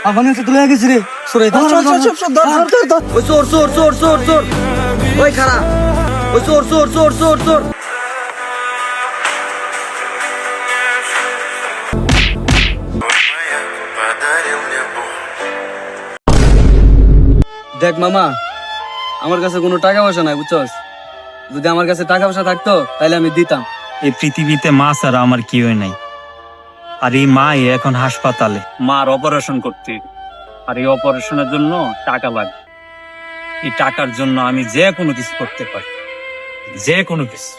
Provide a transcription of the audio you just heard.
আফানি তো তুলে গেছি রে সরে চল ওই চোর ওই খারা ওই চোর দেখ মামা, আমার কাছে কোনো টাকা পয়সা নাই বুঝছস। যদি আমার কাছে টাকা পয়সা থাকতো তাহলে আমি দিতাম। এই পৃথিবীতে মা ছাড়া আমার কেউই নাই। আর এই মা এখন হাসপাতালে, মার অপারেশন করতে। আর এই অপারেশনের জন্য টাকা লাগবে। এই টাকার জন্য আমি যে কোনো কিছু করতে পারি, যে কোনো কিছু।